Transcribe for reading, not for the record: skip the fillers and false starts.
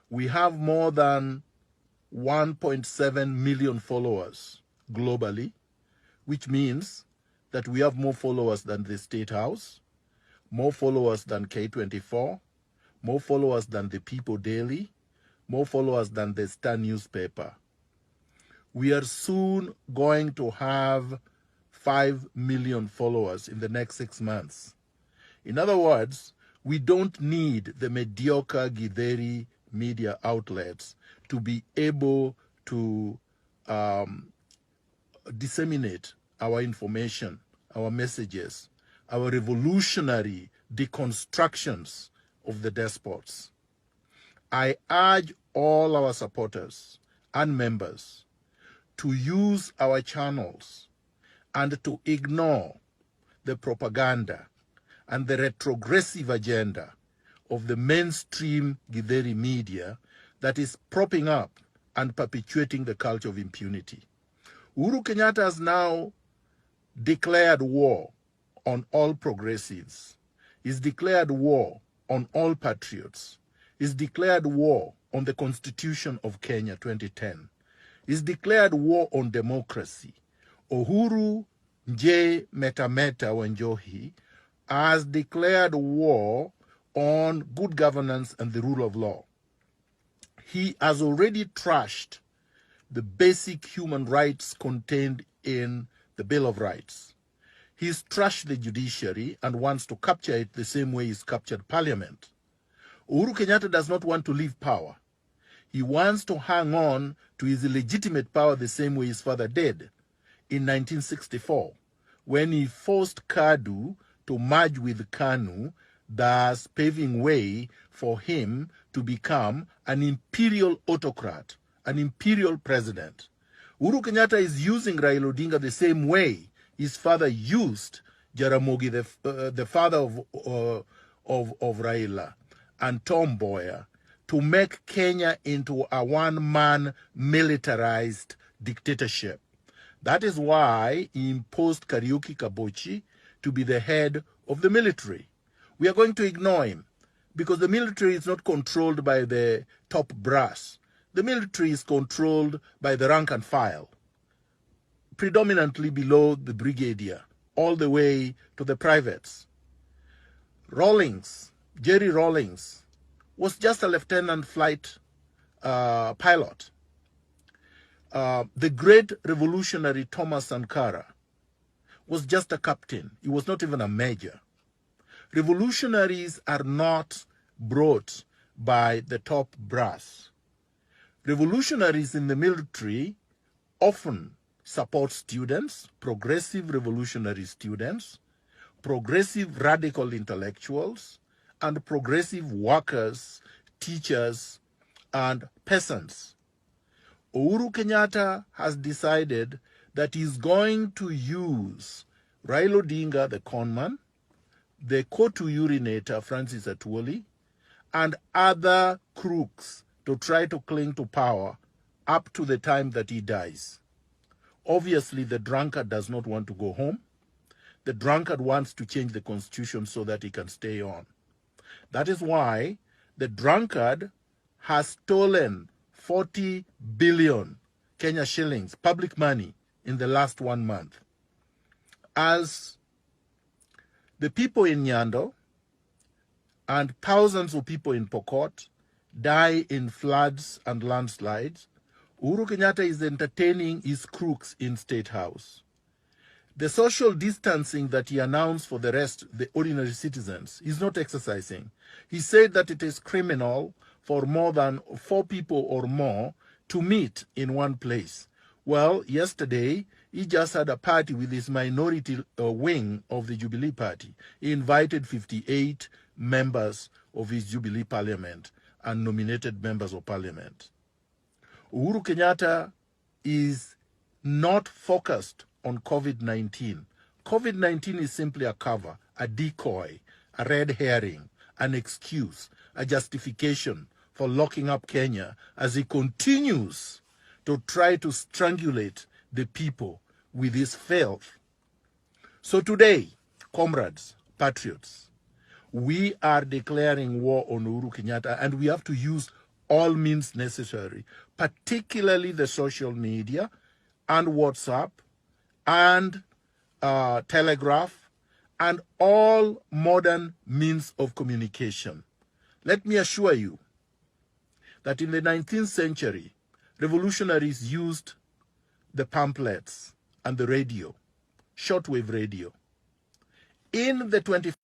We have more than 1.7 million followers globally, which means that we have more followers than the State House, more followers than K24, more followers than the People Daily, more followers than the Star newspaper. We are soon going to have 5 million followers in the next 6 months. In other words, we don't need the mediocre Githeri media outlets to be able to disseminate our information, our messages, our revolutionary deconstructions of the despots. I urge all our supporters and members to use our channels and to ignore the propaganda and the retrogressive agenda of the mainstream Githeri media that is propping up and perpetuating the culture of impunity. Uhuru Kenyatta has now declared war on all progressives. He's declared war on all patriots. He's declared war on the Constitution of Kenya 2010. He's declared war on democracy. Uhuru J. Metameta Wanjohi has declared war on good governance and the rule of law. He has already trashed the basic human rights contained in the Bill of Rights. He's trashed the judiciary and wants to capture it the same way he's captured parliament. Uhuru Kenyatta does not want to leave power. He wants to hang on to his illegitimate power the same way his father did in 1964, when he forced KADU to merge with KANU, thus paving way for him to become an imperial autocrat, an imperial president. Uhuru Kenyatta is using Raila Odinga the same way his father used Jaramogi, the father of Raila, and Tom Mboya, to make Kenya into a one-man militarized dictatorship. That is why he imposed Kariuki Kabochi to be the head of the military. We are going to ignore him because the military is not controlled by the top brass. The military is controlled by the rank and file, predominantly below the brigadier, all the way to the privates. Jerry Rawlings, was just a lieutenant flight pilot. The great revolutionary Thomas Sankara was just a captain. He was not even a major. Revolutionaries are not brought by the top brass. Revolutionaries in the military often support students, progressive revolutionary students, progressive radical intellectuals, and progressive workers, teachers, and peasants. Uhuru Kenyatta has decided that he's going to use Raila Odinga, the conman, the Kotu urinator, Francis Atwoli, and other crooks to try to cling to power up to the time that he dies. Obviously, the drunkard does not want to go home. The drunkard wants to change the constitution so that he can stay on. That is why the drunkard has stolen 40 billion Kenya shillings, public money, in the last 1 month. As the people in Nyando and thousands of people in Pokot die in floods and landslides, Uhuru Kenyatta is entertaining his crooks in State House. The social distancing that he announced for the rest, the ordinary citizens, he's not exercising. He said that it is criminal for more than 4 people or more to meet in one place. Well, yesterday, he just had a party with his minority wing of the Jubilee Party. He invited 58 members of his Jubilee Parliament and nominated members of Parliament. Uhuru Kenyatta is not focused on COVID-19. COVID-19 is simply a cover, a decoy, a red herring, an excuse, a justification for locking up Kenya as he continues to try to strangulate the people with his filth. So today, comrades, patriots, we are declaring war on Uhuru Kenyatta, and we have to use all means necessary, particularly the social media and WhatsApp and telegraph and all modern means of communication. Let me assure you that in the 19th century, revolutionaries used the pamphlets and the radio, shortwave radio. In the 21st